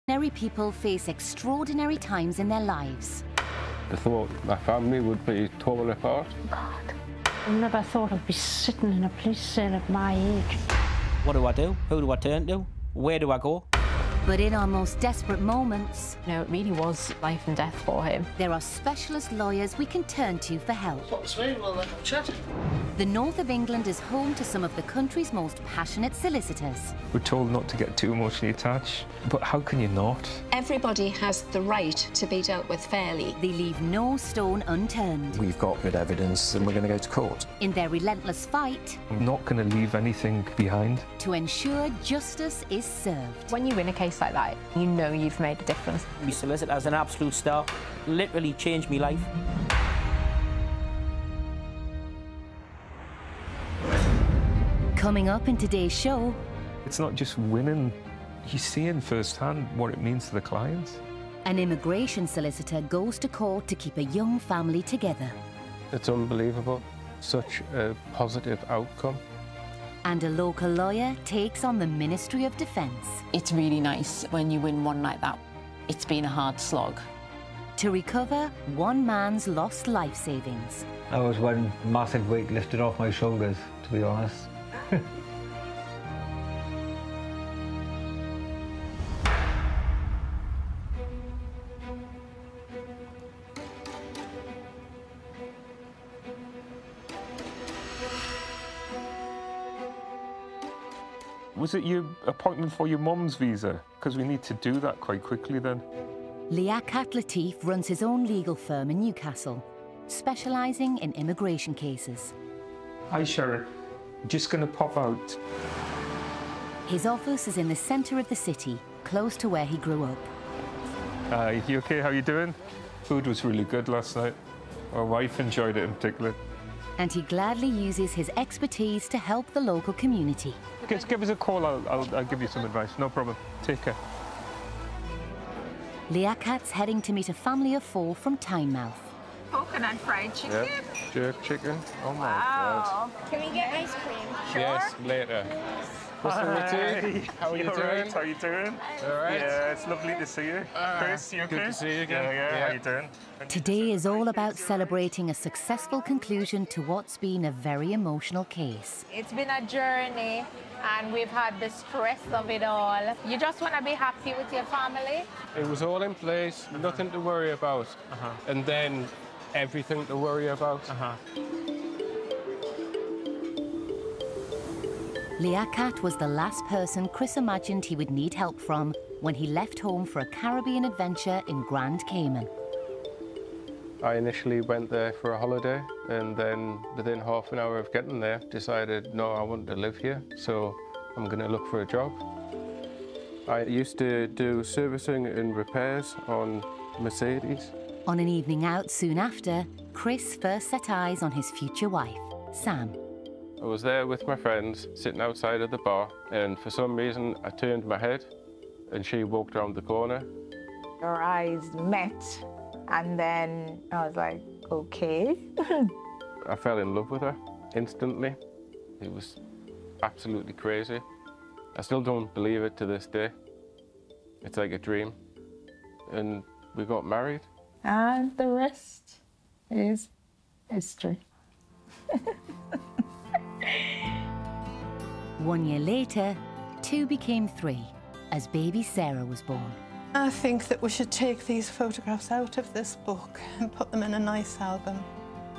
Ordinary people face extraordinary times in their lives. I thought my family would be torn apart. God, I never thought I'd be sitting in a police cell at my age. What do I do? Who do I turn to? Where do I go? But in our most desperate moments, You know, it really was life and death for him. there are specialist lawyers we can turn to for help. What's me? Well, then I'll chat. The north of England is home to some of the country's most passionate solicitors. We're told not to get too emotionally attached, but how can you not? Everybody has the right to be dealt with fairly. They leave no stone unturned. We've got good evidence and we're going to go to court. In their relentless fight I'm not going to leave anything behind. to ensure justice is served. When you win a case like that, you know you've made a difference. My solicitor's an absolute star. Literally changed my life. Coming up in today's show, It's not just winning, you're seeing firsthand what it means to the clients. an immigration solicitor goes to court to keep a young family together. It's unbelievable. Such a positive outcome. And a local lawyer takes on the Ministry of Defence It's really nice when you win one like that. It's been a hard slog. to recover one man's lost life savings. That was one massive weight lifted off my shoulders, to be honest. Was it your appointment for your mum's visa? Because we need to do that quite quickly then. Liaquat Latif runs his own legal firm in Newcastle, specialising in immigration cases. Hi Sharon, just going to pop out. His office is in the centre of the city, close to where he grew up. Hi, you okay? How you doing? Food was really good last night. Our wife enjoyed it in particular. And he gladly uses his expertise to help the local community. Just give us a call, I'll give you some advice, no problem. Take care. Liaquat's heading to meet a family of 4 from Tynemouth. Coconut fried chicken? Yeah, jerk chicken. Oh my Wow. Can we get ice cream? God. Yes, later. Mr. Latif, how are you doing? Right, how you doing? All right. Yeah, it's lovely to see you. Chris, you okay? Good to see you again. Yeah, how you doing? Today is all about celebrating a successful conclusion to what's been a very emotional case. It's been a journey and we've had the stress of it all. You just want to be happy with your family. It was all in place, nothing to worry about. And then everything to worry about. Liaquat was the last person Chris imagined he would need help from when he left home for a Caribbean adventure in Grand Cayman. I initially went there for a holiday and then within half an hour of getting there decided, no, I want to live here, so I'm going to look for a job. I used to do servicing and repairs on Mercedes. On an evening out soon after, Chris first set eyes on his future wife, Sam. I was there with my friends, sitting outside of the bar, and for some reason I turned my head and she walked around the corner. Our eyes met and then I was like, okay. I fell in love with her instantly. It was absolutely crazy. I still don't believe it to this day. It's like a dream. And we got married. And the rest is history. 1 year later, 2 became 3, as baby Sarah was born. I think that we should take these photographs out of this book and put them in a nice album.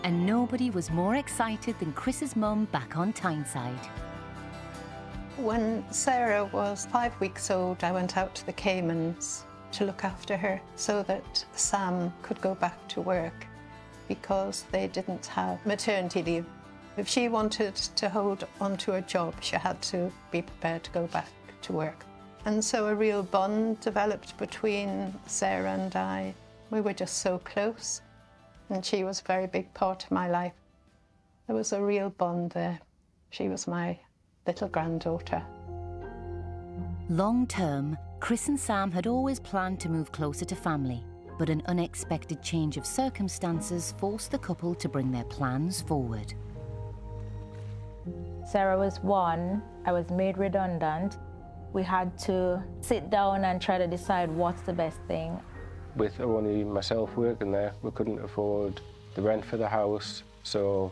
And nobody was more excited than Chris's mum back on Tyneside. When Sarah was 5 weeks old, I went out to the Caymans to look after her so that Sam could go back to work because they didn't have maternity leave. If she wanted to hold onto a job, she had to be prepared to go back to work. And so a real bond developed between Sarah and I. We were just so close, and she was a very big part of my life. There was a real bond there. She was my little granddaughter. Long term, Chris and Sam had always planned to move closer to family, but an unexpected change of circumstances forced the couple to bring their plans forward. Sarah was 1, I was made redundant, We had to sit down and try to decide what's the best thing. With only myself working there, we couldn't afford the rent for the house. So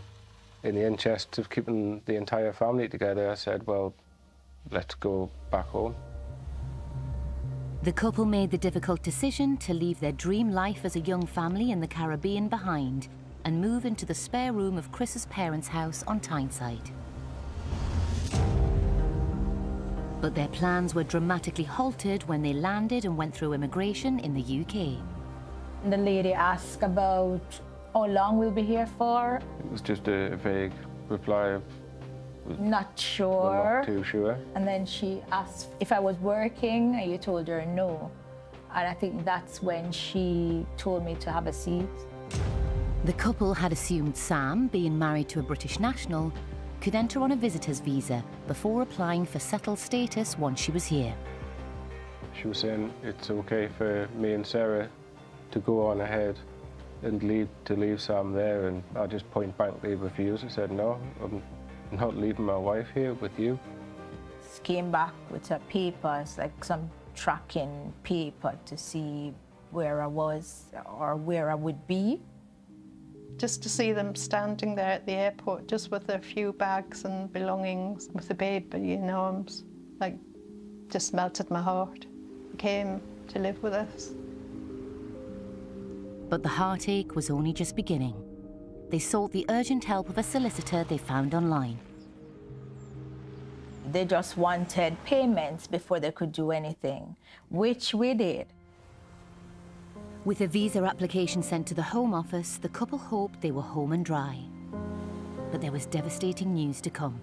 in the interest of keeping the entire family together, I said, well, let's go back home. The couple made the difficult decision to leave their dream life as a young family in the Caribbean behind and move into the spare room of Chris's parents' house on Tyneside. But their plans were dramatically halted when they landed and went through immigration in the UK. The lady asked about how long we'll be here for. It was just a vague reply of, not sure. Not too sure. And then she asked if I was working, and you told her no. And I think that's when she told me to have a seat. The couple had assumed Sam, being married to a British national, could enter on a visitor's visa before applying for settled status once she was here. She was saying it's okay for me and Sarah to go on ahead and leave Sam there, and I just point blankly refused. I said, no, I'm not leaving my wife here with you. She came back with her papers, like some tracking paper to see where I was or where I would be. Just to see them standing there at the airport, just with a few bags and belongings, with the baby in arms, like, just melted my heart. They came to live with us. But the heartache was only just beginning. They sought the urgent help of a solicitor they found online. They just wanted payments before they could do anything, which we did. With a visa application sent to the Home Office, the couple hoped they were home and dry. But there was devastating news to come.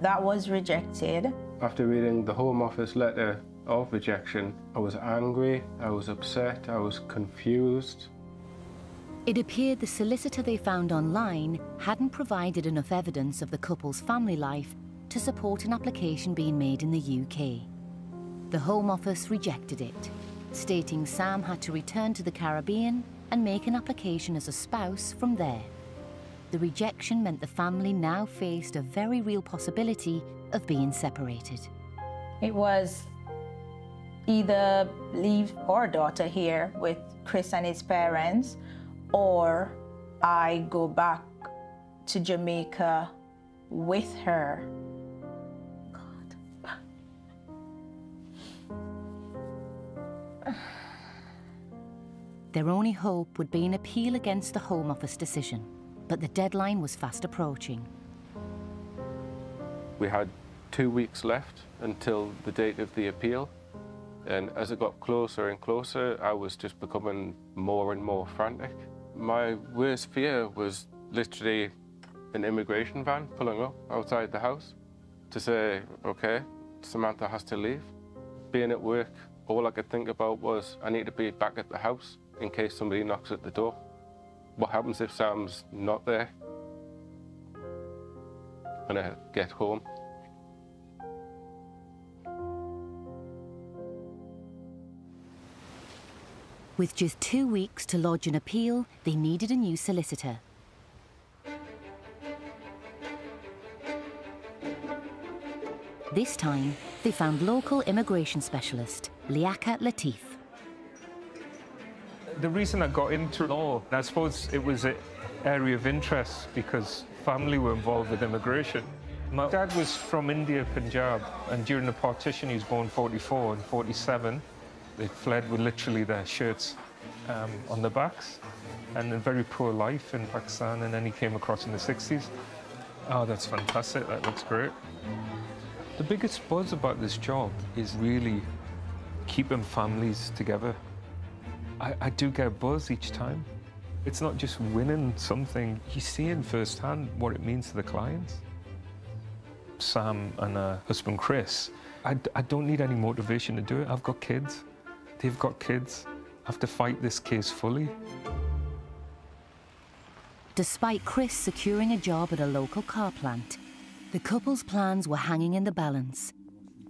That was rejected. After reading the Home Office letter of rejection, I was angry, I was upset, I was confused. It appeared the solicitor they found online hadn't provided enough evidence of the couple's family life to support an application being made in the UK. The Home Office rejected it, stating Sam had to return to the Caribbean and make an application as a spouse from there. The rejection meant the family now faced a very real possibility of being separated. It was either leave our daughter here with Chris and his parents, or I go back to Jamaica with her. Their only hope would be an appeal against the Home Office decision, but the deadline was fast approaching. We had 2 weeks left until the date of the appeal, and as it got closer and closer, I was just becoming more and more frantic. My worst fear was literally an immigration van pulling up outside the house to say, okay, Samantha has to leave. Being at work, all I could think about was I need to be back at the house in case somebody knocks at the door. What happens if Sam's not there when I get home? With just 2 weeks to lodge an appeal, they needed a new solicitor. This time, they found local immigration specialist, Liaquat Latif. The reason I got into law, I suppose it was an area of interest because family were involved with immigration. My dad was from India, Punjab, and during the partition he was born 44 and 47. They fled with literally their shirts on their backs and a very poor life in Pakistan, and then he came across in the 60s. Oh, that's fantastic, that looks great. The biggest buzz about this job is really keeping families together. I do get a buzz each time. It's not just winning something, you're seeing firsthand what it means to the clients. Sam and her husband Chris, I don't need any motivation to do it. I've got kids, they've got kids. I have to fight this case fully. Despite Chris securing a job at a local car plant, the couple's plans were hanging in the balance.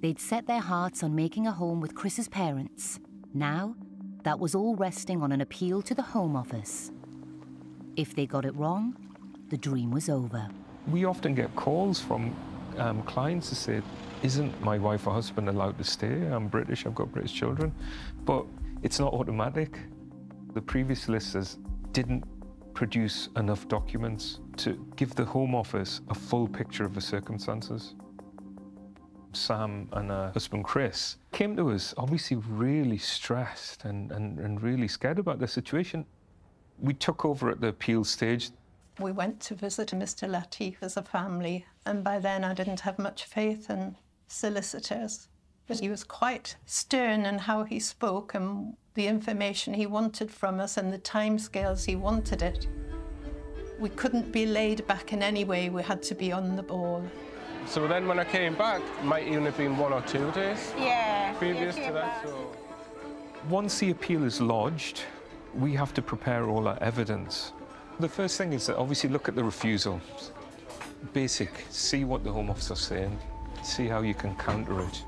They'd set their hearts on making a home with Chris's parents. Now, that was all resting on an appeal to the Home Office. If they got it wrong, the dream was over. We often get calls from clients to say, isn't my wife or husband allowed to stay? I'm British, I've got British children, but it's not automatic. The previous solicitors didn't produce enough documents to give the Home Office a full picture of the circumstances. Sam and her husband Chris came to us obviously really stressed and really scared about the situation. We took over at the appeal stage. We went to visit Mr. Latif as a family, and by then I didn't have much faith in solicitors. But he was quite stern in how he spoke and the information he wanted from us and the timescales he wanted it. We couldn't be laid back in any way, we had to be on the ball. So then when I came back, it might even have been 1 or 2 days previous to that. So. Once the appeal is lodged, we have to prepare all our evidence. The first thing is to obviously look at the refusal. Basic, see what the Home Office are saying, see how you can counter it.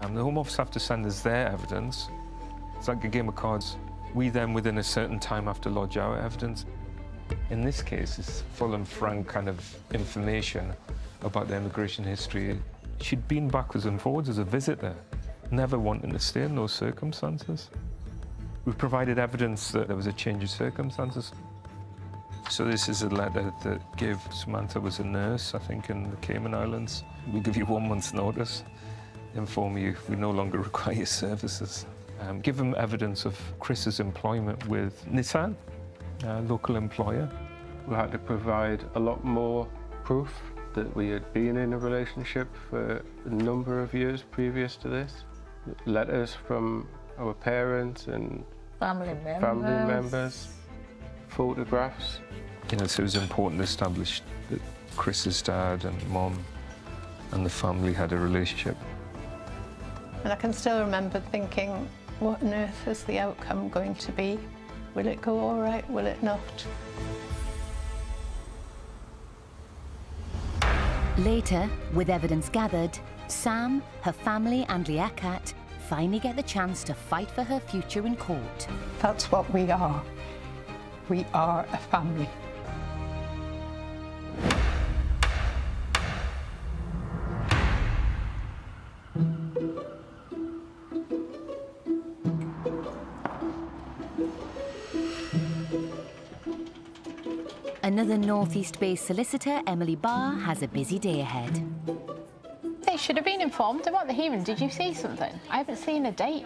And the Home Office have to send us their evidence. It's like a game of cards. We then, within a certain time, have to lodge our evidence. In this case, it's full and frank kind of information about the immigration history. She'd been backwards and forwards as a visitor, never wanting to stay in those circumstances. We provided evidence that there was a change of circumstances. So this is a letter that gave Samantha was a nurse, I think, in the Cayman Islands. We give you 1 month's notice, inform you we no longer require your services. Give them evidence of Chris's employment with Nissan, a local employer. We had to provide a lot more proof that we had been in a relationship for a number of years previous to this. Letters from our parents and family members, photographs. You know, so it was important to establish that Chris's dad and mum and the family had a relationship. And I can still remember thinking, what on earth is the outcome going to be? Will it go all right? Will it not? Later, with evidence gathered, Sam, her family and Liaquat finally get the chance to fight for her future in court. That's what we are. We are a family. Another northeast-based solicitor, Emily Barr, has a busy day ahead. They should have been informed about the hearing. Did you see something? I haven't seen a date.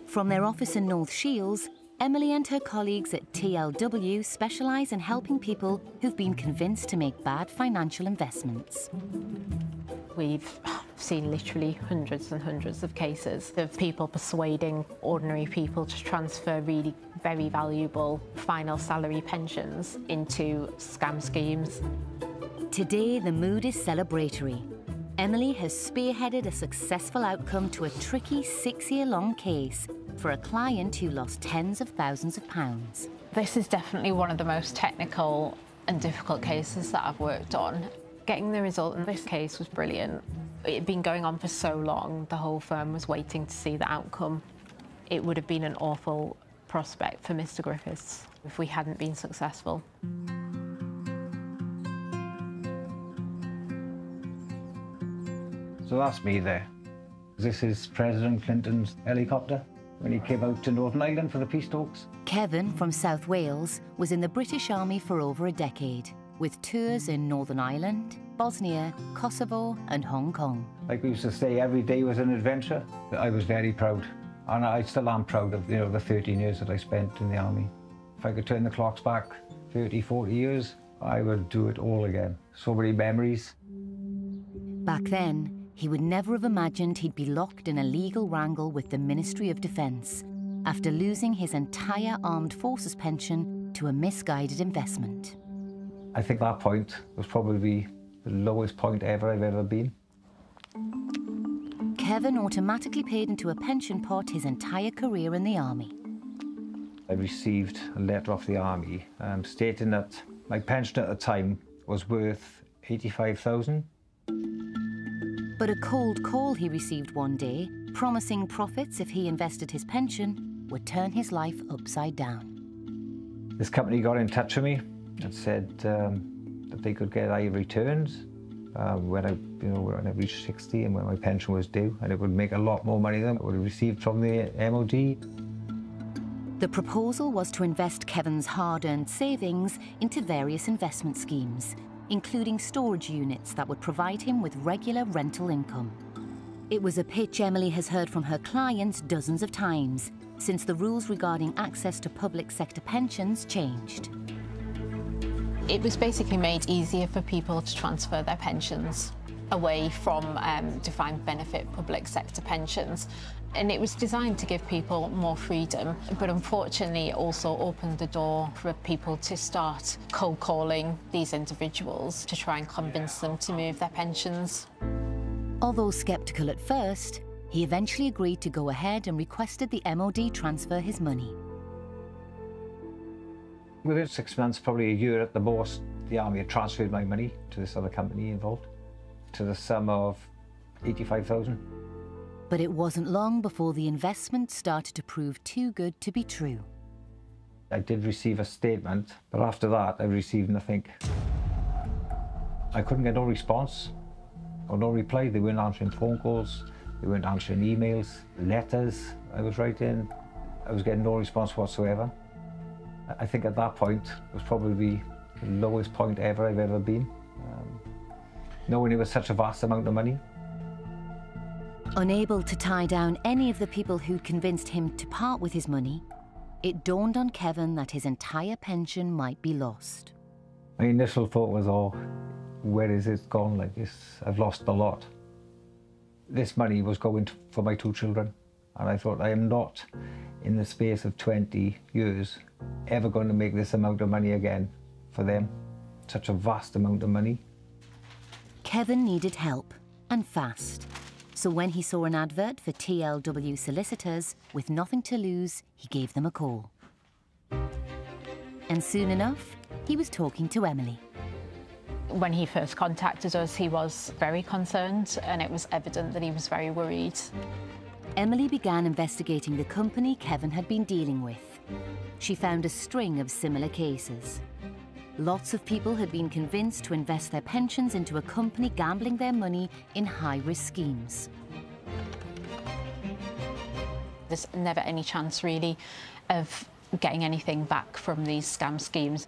From their office in North Shields, Emily and her colleagues at TLW specialise in helping people who've been convinced to make bad financial investments. We've seen literally hundreds and hundreds of cases of people persuading ordinary people to transfer really very valuable final salary pensions into scam schemes. Today, the mood is celebratory. Emily has spearheaded a successful outcome to a tricky 6-year-long case for a client who lost tens of thousands of pounds. This is definitely one of the most technical and difficult cases that I've worked on. Getting the result in this case was brilliant. It had been going on for so long, the whole firm was waiting to see the outcome. It would have been an awful prospect for Mr. Griffiths if we hadn't been successful. So that's me there. This is President Clinton's helicopter when he came out to Northern Ireland for the peace talks. Kevin from South Wales was in the British Army for over a decade, with tours in Northern Ireland, Bosnia, Kosovo and Hong Kong. Like we used to say, every day was an adventure. I was very proud, and I still am proud of the 13 years that I spent in the Army. If I could turn the clocks back 30, 40 years, I would do it all again. So many memories. Back then, he would never have imagined he'd be locked in a legal wrangle with the Ministry of Defence after losing his entire armed forces pension to a misguided investment. I think that point was probably the lowest point I've ever been. Kevin automatically paid into a pension pot his entire career in the Army. I received a letter off the Army stating that my pension at the time was worth 85,000. But a cold call he received one day, promising profits if he invested his pension, would turn his life upside down. This company got in touch with me and said that they could get returns when I reached 60 and when my pension was due, and it would make a lot more money than I would have received from the MOD. The proposal was to invest Kevin's hard-earned savings into various investment schemes, including storage units that would provide him with regular rental income. It was a pitch Emily has heard from her clients dozens of times since the rules regarding access to public sector pensions changed. It was basically made easier for people to transfer their pensions away from defined benefit public sector pensions. And it was designed to give people more freedom, but unfortunately it also opened the door for people to start cold calling these individuals to try and convince them to move their pensions. Although sceptical at first, he eventually agreed to go ahead and requested the MOD transfer his money. Within 6 months, probably a year at the most, the Army had transferred my money to this other company involved, to the sum of 85,000. But it wasn't long before the investment started to prove too good to be true. I did receive a statement, but after that I received nothing. I couldn't get no response or no reply. They weren't answering phone calls, they weren't answering emails, letters I was writing. I was getting no response whatsoever. I think at that point it was probably the lowest point ever I've ever been. Knowing it was such a vast amount of money. Unable to tie down any of the people who'd convinced him to part with his money, it dawned on Kevin that his entire pension might be lost. My initial thought was, oh, where is it gone like this? I've lost a lot. This money was going for my 2 children, and I thought I am not, in the space of 20 years, ever going to make this amount of money again for them. Such a vast amount of money. Kevin needed help, and fast. So when he saw an advert for TLW Solicitors, with nothing to lose, he gave them a call. And soon enough, he was talking to Emily. When he first contacted us, he was very concerned, and it was evident that he was very worried. Emily began investigating the company Kevin had been dealing with. She found a string of similar cases. Lots of people had been convinced to invest their pensions into a company gambling their money in high-risk schemes. There's never any chance, really, of getting anything back from these scam schemes.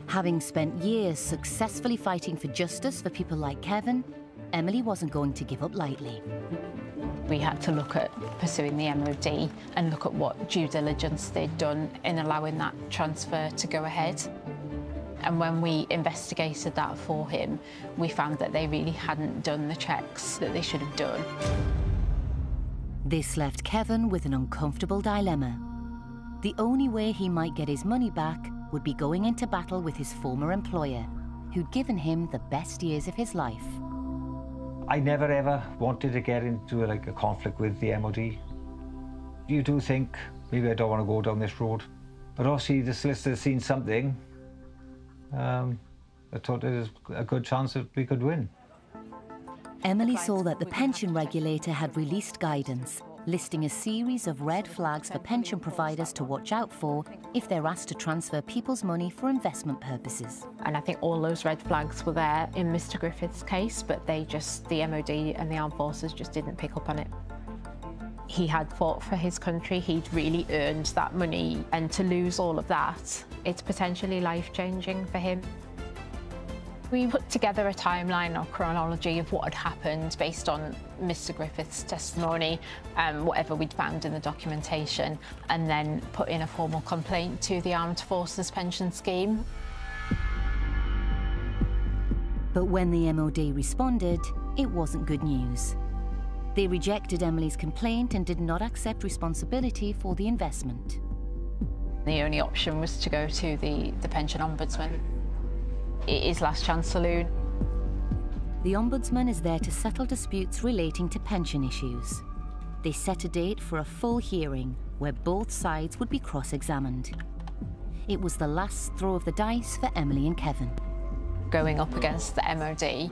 Having spent years successfully fighting for justice for people like Kevin, Emily wasn't going to give up lightly. We had to look at pursuing the MOD and look at what due diligence they'd done in allowing that transfer to go ahead. And when we investigated that for him, we found that they really hadn't done the checks that they should have done. This left Kevin with an uncomfortable dilemma. The only way he might get his money back would be going into battle with his former employer, who'd given him the best years of his life. I never ever wanted to get into a conflict with the MOD. You do think, maybe I don't want to go down this road. But obviously the solicitor's seen something. I thought there was a good chance that we could win. Emily saw that the pension regulator had released guidance, listing a series of red flags for pension providers to watch out for if they're asked to transfer people's money for investment purposes. And I think all those red flags were there in Mr. Griffith's case, but the MOD and the Armed Forces just didn't pick up on it. He had fought for his country, he'd really earned that money, and to lose all of that, it's potentially life-changing for him. We put together a timeline or chronology of what had happened based on Mr. Griffith's testimony, whatever we'd found in the documentation, and then put in a formal complaint to the Armed Forces pension scheme. But when the MOD responded, it wasn't good news. They rejected Emily's complaint and did not accept responsibility for the investment. The only option was to go to the pension ombudsman. It is last chance saloon. The ombudsman is there to settle disputes relating to pension issues. They set a date for a full hearing where both sides would be cross-examined. It was the last throw of the dice for Emily and Kevin. Going up against the MOD,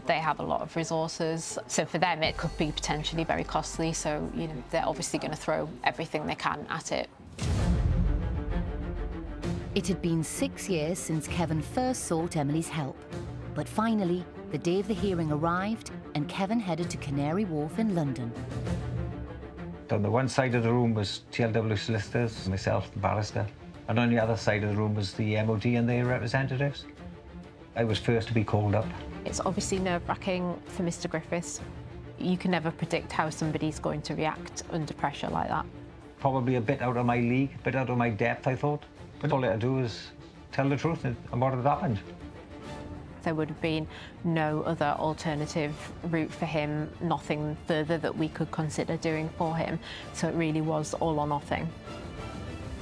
they have a lot of resources, so for them it could be potentially very costly, so they're obviously going to throw everything they can at it. It had been 6 years since Kevin first sought Emily's help, but finally The day of the hearing arrived and Kevin headed to Canary Wharf in London. On the one side of the room was TLW Solicitors, myself, the barrister, and on the other side of the room was the MOD and their representatives. I was first to be called up. It's obviously nerve-wracking for Mr. Griffiths. You can never predict how somebody's going to react under pressure like that. Probably a bit out of my league, a bit out of my depth, I thought. But all I had to do was tell the truth and what had happened. There would have been no other alternative route for him, nothing further that we could consider doing for him. So it really was all or nothing.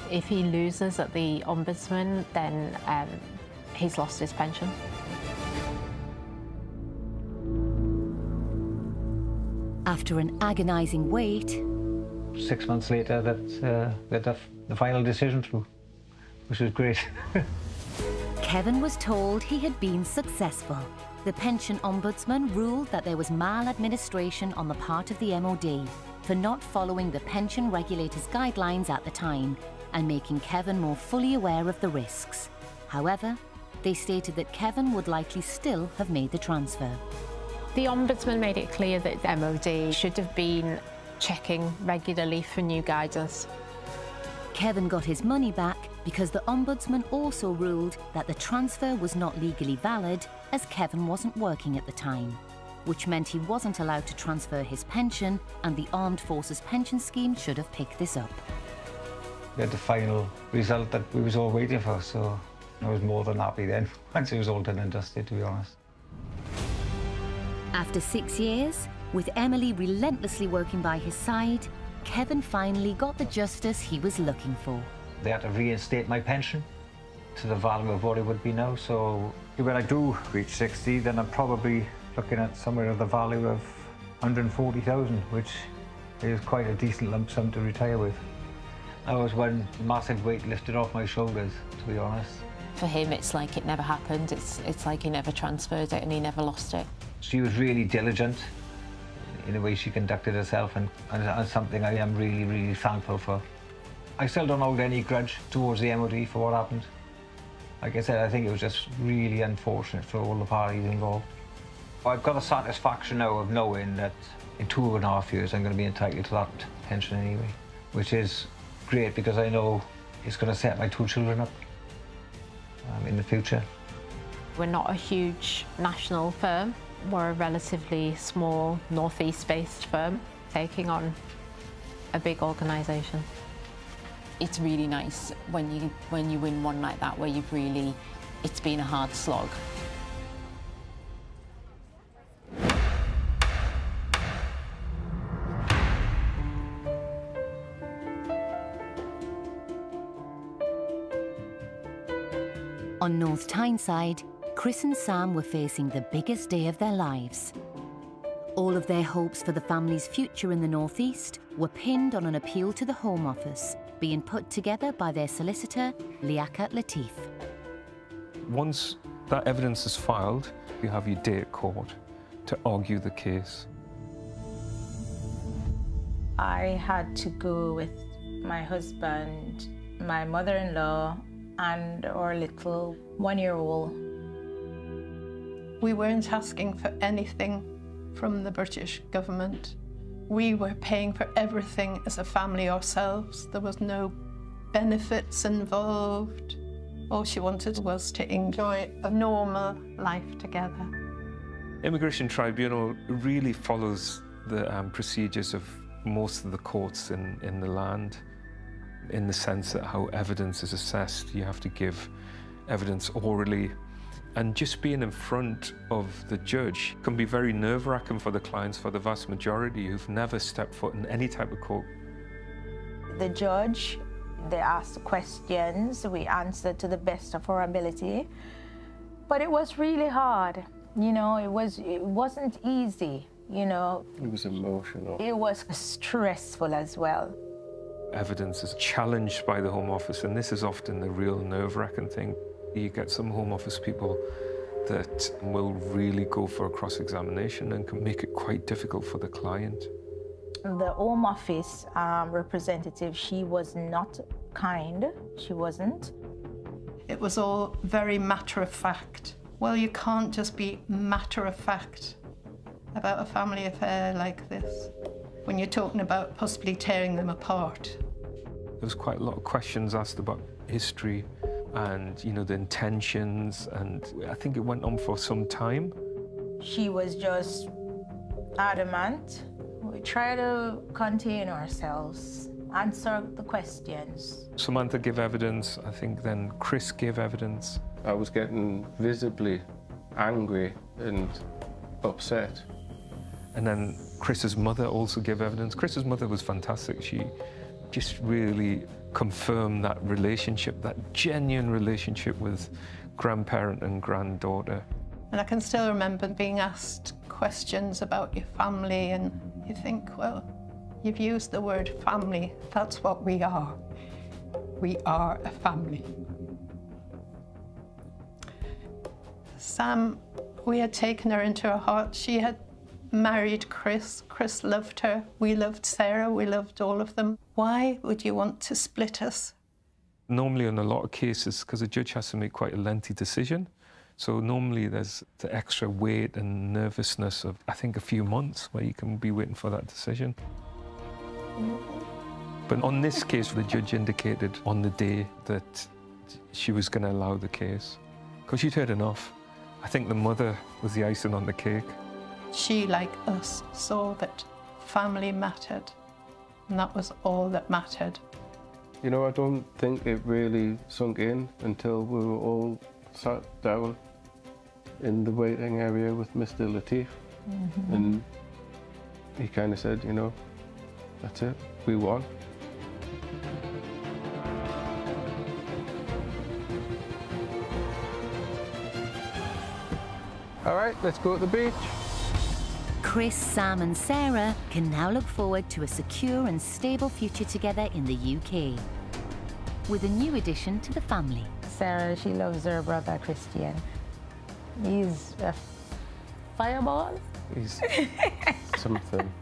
If he loses at the Ombudsman, then he's lost his pension. After an agonising wait, 6 months later, we had the final decision through, which was great. Kevin was told he had been successful. The pension ombudsman ruled that there was maladministration on the part of the MOD for not following the pension regulators' guidelines at the time and making Kevin more fully aware of the risks. However, they stated that Kevin would likely still have made the transfer. The Ombudsman made it clear that the MOD should have been checking regularly for new guidance. Kevin got his money back because the Ombudsman also ruled that the transfer was not legally valid as Kevin wasn't working at the time, which meant he wasn't allowed to transfer his pension and the Armed Forces Pension Scheme should have picked this up. We had the final result that we was all waiting for, so I was more than happy then, once it was all done and dusted, to be honest. After 6 years, with Emily relentlessly working by his side, Kevin finally got the justice he was looking for. They had to reinstate my pension to the value of what it would be now, so when I do reach 60, then I'm probably looking at somewhere of the value of 140,000, which is quite a decent lump sum to retire with. That was one massive weight lifted off my shoulders, to be honest. For him, it's like it never happened. It's like he never transferred it and he never lost it. She was really diligent in the way she conducted herself, and something I am really, really thankful for. I still don't hold any grudge towards the MOD for what happened. Like I said, I think it was just really unfortunate for all the parties involved. I've got the satisfaction now of knowing that in 2.5 years I'm going to be entitled to that pension anyway, which is great because I know it's going to set my 2 children up in the future. We're not a huge national firm. We're a relatively small northeast-based firm taking on a big organisation. It's really nice when you win one like that where you've really, it's been a hard slog. On North Tyneside, Chris and Sam were facing the biggest day of their lives. All of their hopes for the family's future in the Northeast were pinned on an appeal to the Home Office, being put together by their solicitor, Liaquat Latif. Once that evidence is filed, you have your day at court to argue the case. I had to go with my husband, my mother-in-law, and our little 1-year-old. We weren't asking for anything from the British government. We were paying for everything as a family ourselves. There was no benefits involved. All she wanted was to enjoy a normal life together. Immigration Tribunal really follows the procedures of most of the courts in the land, in the sense that how evidence is assessed. You have to give evidence orally, and just being in front of the judge can be very nerve-wracking for the clients, for the vast majority who've never stepped foot in any type of court. The judge, they asked questions, we answered to the best of our ability, but it was really hard. You know, it wasn't easy, you know. It was emotional. It was stressful as well. Evidence is challenged by the Home Office, and this is often the real nerve-wracking thing. You get some Home Office people that will really go for a cross-examination and can make it quite difficult for the client. The Home Office representative, she was not kind. She wasn't. It was all very matter-of-fact. well, you can't just be matter-of-fact about a family affair like this when you're talking about possibly tearing them apart. There was quite a lot of questions asked about history and, you know, the intentions, and I think it went on for some time. She was just adamant. We try to contain ourselves, answer the questions. Samantha gave evidence, I think then Chris gave evidence. I was getting visibly angry and upset. And then Chris's mother also gave evidence. Chris's mother was fantastic. She just really confirmed that relationship, that genuine relationship with grandparent and granddaughter. And I can still remember being asked questions about your family, and you think, well, you've used the word family. That's what we are. We are a family. Sam, we had taken her into our heart. She had married Chris. Chris loved her. We loved Sarah. We loved all of them. Why would you want to split us? Normally in a lot of cases, because a judge has to make quite a lengthy decision, so normally there's the extra weight and nervousness of, I think, a few months where you can be waiting for that decision. But on this case, the judge indicated on the day that she was going to allow the case, because she'd heard enough. I think the mother was the icing on the cake. She, like us, saw that family mattered, and that was all that mattered. You know, I don't think it really sunk in until we were all sat down in the waiting area with Mr. Latif. And he kind of said, you know, that's it, we won. All right, let's go to the beach. Chris, Sam and Sarah can now look forward to a secure and stable future together in the UK, with a new addition to the family. Sarah, she loves her brother Christian. He's a fireball. He's something.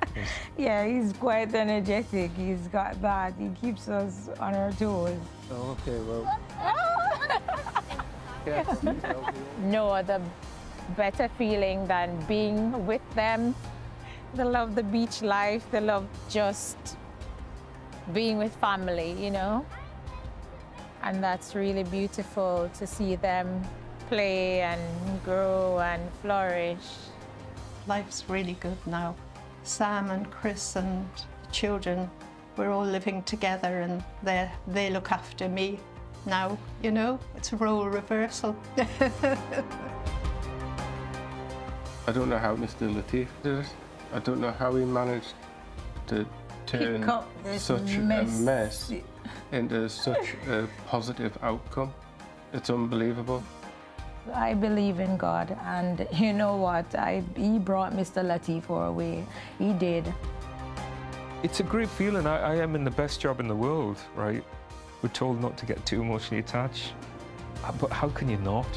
Yeah, he's quite energetic. He's got that. He keeps us on our toes. Oh, okay, well. Yes. No other better feeling than being with them. They love the beach life. They love just being with family, you know? And that's really beautiful to see them play and grow and flourish. Life's really good now. Sam and Chris and the children, we're all living together, and they look after me now, you know? It's a role reversal. I don't know how Mr. Latif did it. I don't know how he managed to turn such a mess into such a positive outcome. It's unbelievable. I believe in God, and you know what? He brought Mr. Latif our way. He did. It's a great feeling. I am in the best job in the world, right? We're told not to get too emotionally attached, but how can you not?